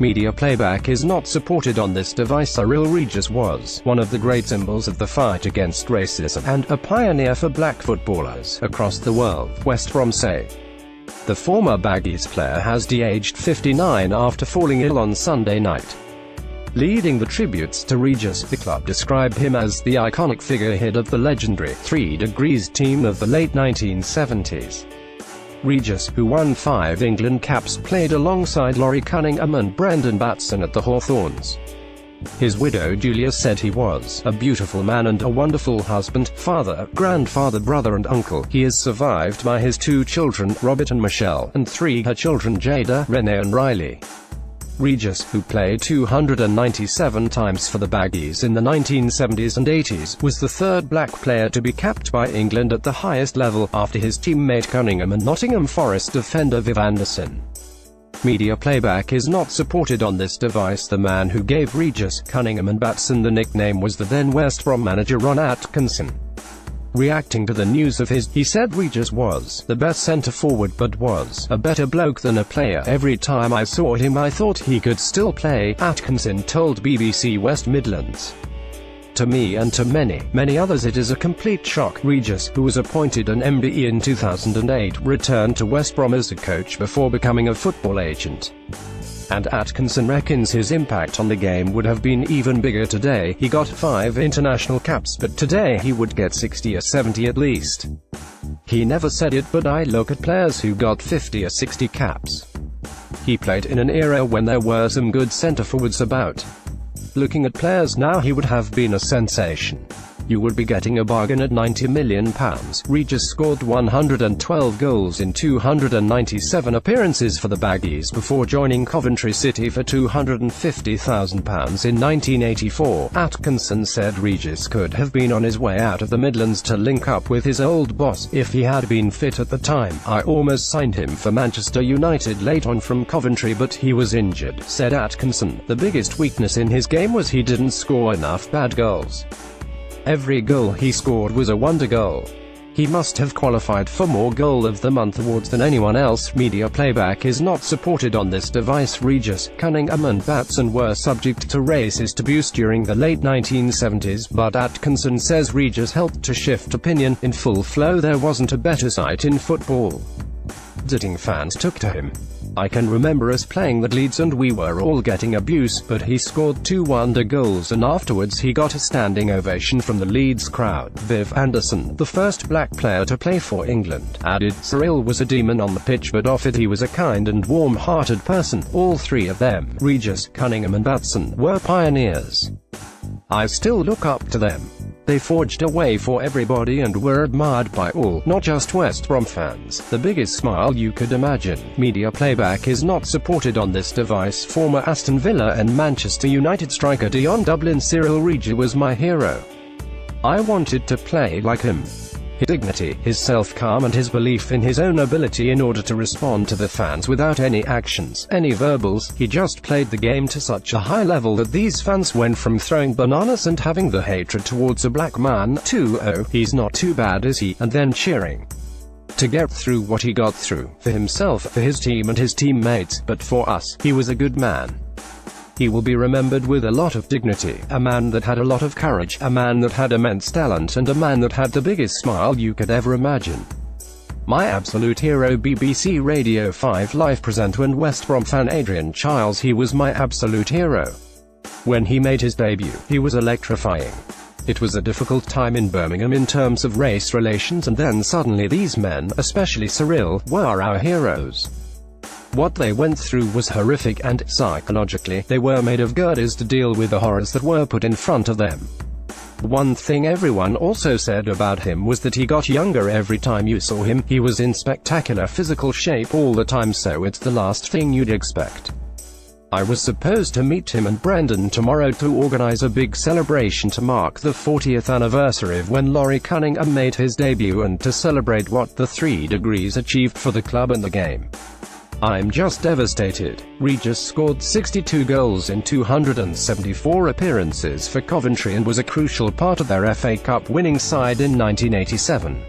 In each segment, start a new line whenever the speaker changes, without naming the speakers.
Media playback is not supported on this device. Cyrille Regis was one of the great symbols of the fight against racism, and a pioneer for black footballers across the world, West Brom say. The former Baggies player has de-aged 59 after falling ill on Sunday night. Leading the tributes to Regis, the club described him as the iconic figurehead of the legendary 3 Degrees team of the late 1970s. Regis, who won 5 England caps, played alongside Laurie Cunningham and Brendan Batson at the Hawthorns. His widow Julia said he was a beautiful man and a wonderful husband, father, grandfather, brother and uncle. He is survived by his 2 children, Robert and Michelle, and 3 her children, Jada, Renee and Riley. Regis, who played 297 times for the Baggies in the 1970s and 80s, was the 3rd black player to be capped by England at the highest level, after his teammate Cunningham and Nottingham Forest defender Viv Anderson. Media playback is not supported on this device. The man who gave Regis, Cunningham and Batson the nickname was the then West Brom manager Ron Atkinson. Reacting to the news of he said Regis was the best centre-forward but was a better bloke than a player. Every time I saw him I thought he could still play, Atkinson told BBC West Midlands. To me and to many others it is a complete shock. Regis, who was appointed an MBE in 2008, returned to West Brom as a coach before becoming a football agent. And Atkinson reckons his impact on the game would have been even bigger today. He got 5 international caps, but today he would get 60 or 70 at least. He never said it, but I look at players who got 50 or 60 caps. He played in an era when there were some good centre-forwards about. Looking at players now, he would have been a sensation. You would be getting a bargain at £90 million. Regis scored 112 goals in 297 appearances for the Baggies before joining Coventry City for £250,000 in 1984. Atkinson said Regis could have been on his way out of the Midlands to link up with his old boss, if he had been fit at the time. I almost signed him for Manchester United late on from Coventry, but he was injured, said Atkinson. The biggest weakness in his game was he didn't score enough bad goals. Every goal he scored was a wonder goal. He must have qualified for more Goal of the Month awards than anyone else. Media playback is not supported on this device. Regis, Cunningham and Batson were subject to racist abuse during the late 1970s, but Atkinson says Regis helped to shift opinion. In Full Flow, there wasn't a better sight in football. Visiting fans took to him. I can remember us playing the Leeds and we were all getting abuse, but he scored 2 wonder goals and afterwards he got a standing ovation from the Leeds crowd. Viv Anderson, the first black player to play for England, added, Cyrille was a demon on the pitch, but off it he was a kind and warm-hearted person. All 3 of them, Regis, Cunningham and Batson, were pioneers. I still look up to them. They forged a way for everybody and were admired by all, not just West Brom fans. The biggest smile you could imagine. Media playback is not supported on this device. Former Aston Villa and Manchester United striker Dion Dublin. Cyrille Regis was my hero. I wanted to play like him. His dignity, his self-calm and his belief in his own ability in order to respond to the fans without any actions, any verbals. He just played the game to such a high level that these fans went from throwing bananas and having the hatred towards a black man to, oh, he's not too bad is he, and then cheering. To get through what he got through, for himself, for his team and his teammates, but for us, he was a good man. He will be remembered with a lot of dignity, a man that had a lot of courage, a man that had immense talent and a man that had the biggest smile you could ever imagine. My absolute hero. BBC Radio 5 live presenter and West Brom fan Adrian Chiles. He was my absolute hero. When he made his debut, he was electrifying. It was a difficult time in Birmingham in terms of race relations, and then suddenly these men, especially Cyrille, were our heroes. What they went through was horrific, and, psychologically, they were made of girders to deal with the horrors that were put in front of them. One thing everyone also said about him was that he got younger every time you saw him. He was in spectacular physical shape all the time, so it's the last thing you'd expect. I was supposed to meet him and Brendan tomorrow to organise a big celebration to mark the 40th anniversary of when Laurie Cunningham made his debut and to celebrate what the 3 Degrees achieved for the club and the game. I'm just devastated. Regis scored 62 goals in 274 appearances for Coventry and was a crucial part of their FA Cup winning side in 1987.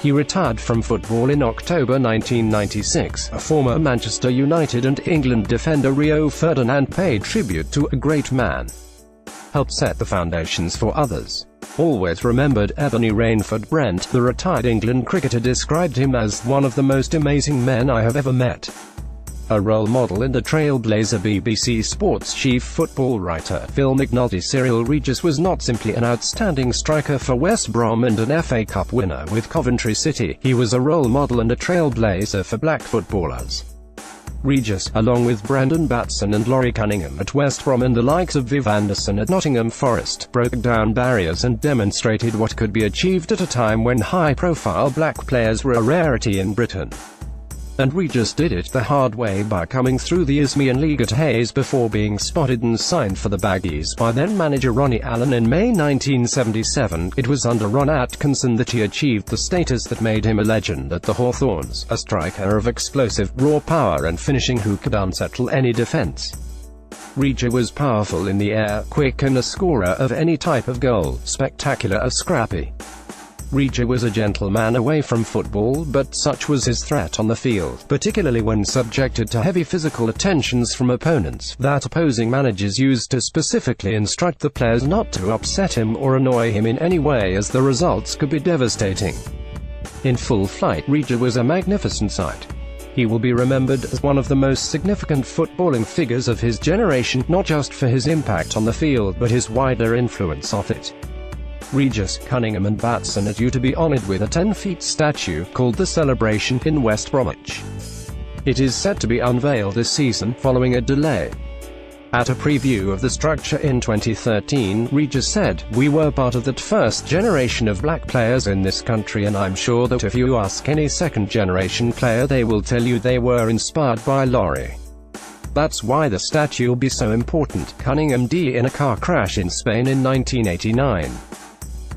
He retired from football in October 1996. A former Manchester United and England defender, Rio Ferdinand, paid tribute to a great man. Helped set the foundations for others. Always remembered. Ebony Rainford Brent, the retired England cricketer, described him as one of the most amazing men I have ever met. A role model and a trailblazer. BBC Sports chief football writer Phil McNulty. Cyrille Regis was not simply an outstanding striker for West Brom and an FA Cup winner with Coventry City, he was a role model and a trailblazer for black footballers. Regis, along with Brandon Batson and Laurie Cunningham at West Brom and the likes of Viv Anderson at Nottingham Forest, broke down barriers and demonstrated what could be achieved at a time when high-profile black players were a rarity in Britain. And Regis did it the hard way by coming through the Isthmian League at Hayes before being spotted and signed for the Baggies by then-manager Ronnie Allen in May 1977. It was under Ron Atkinson that he achieved the status that made him a legend at the Hawthorns, a striker of explosive, raw power and finishing who could unsettle any defense. Regis was powerful in the air, quick and a scorer of any type of goal, spectacular or scrappy. Regis was a gentleman away from football, but such was his threat on the field, particularly when subjected to heavy physical attentions from opponents, that opposing managers used to specifically instruct the players not to upset him or annoy him in any way, as the results could be devastating. In full flight, Regis was a magnificent sight. He will be remembered as one of the most significant footballing figures of his generation, not just for his impact on the field, but his wider influence off it. Regis, Cunningham and Batson are due to be honoured with a 10-feet statue, called The Celebration, in West Bromwich. It is set to be unveiled this season, following a delay. At a preview of the structure in 2013, Regis said, "We were part of that first generation of black players in this country, and I'm sure that if you ask any second-generation player they will tell you they were inspired by Laurie. That's why the statue will be so important." Cunningham died in a car crash in Spain in 1989.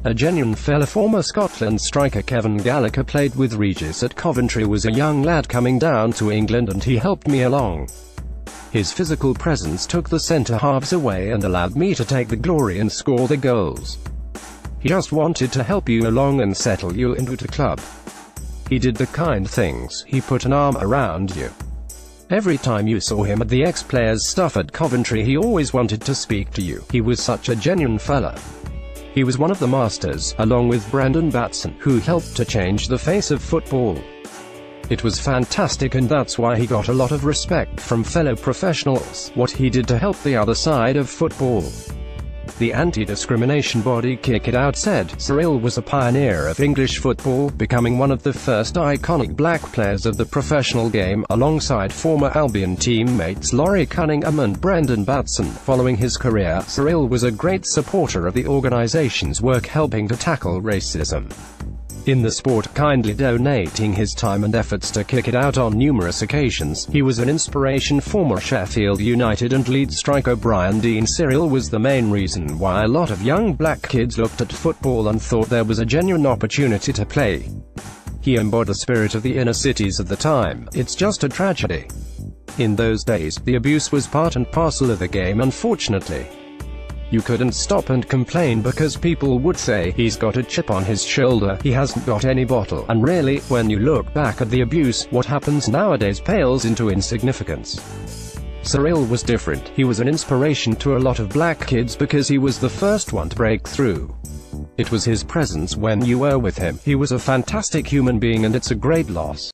A genuine fella. Former Scotland striker Kevin Gallagher played with Regis at Coventry. Was a young lad coming down to England and he helped me along. His physical presence took the centre-halves away and allowed me to take the glory and score the goals. He just wanted to help you along and settle you into the club. He did the kind things. He put an arm around you. Every time you saw him at the ex-players' stuff at Coventry, he always wanted to speak to you. He was such a genuine fella. He was one of the masters, along with Brandon Batson, who helped to change the face of football. It was fantastic, and that's why he got a lot of respect from fellow professionals. What he did to help the other side of football. The anti-discrimination body Kick It Out said, Cyrille was a pioneer of English football, becoming one of the first iconic black players of the professional game, alongside former Albion teammates Laurie Cunningham and Brandon Batson. Following his career, Cyrille was a great supporter of the organization's work helping to tackle racism in the sport, kindly donating his time and efforts to Kick It Out on numerous occasions. He was an inspiration. Former Sheffield United and Leeds striker Brian Dean. Cyrille was the main reason why a lot of young black kids looked at football and thought there was a genuine opportunity to play. He embodied the spirit of the inner cities of the time. It's just a tragedy. In those days, the abuse was part and parcel of the game, unfortunately. You couldn't stop and complain because people would say, "He's got a chip on his shoulder, he hasn't got any bottle." And really, when you look back at the abuse, what happens nowadays pales into insignificance. Cyrille was different. He was an inspiration to a lot of black kids because he was the first one to break through. It was his presence when you were with him. He was a fantastic human being, and it's a great loss.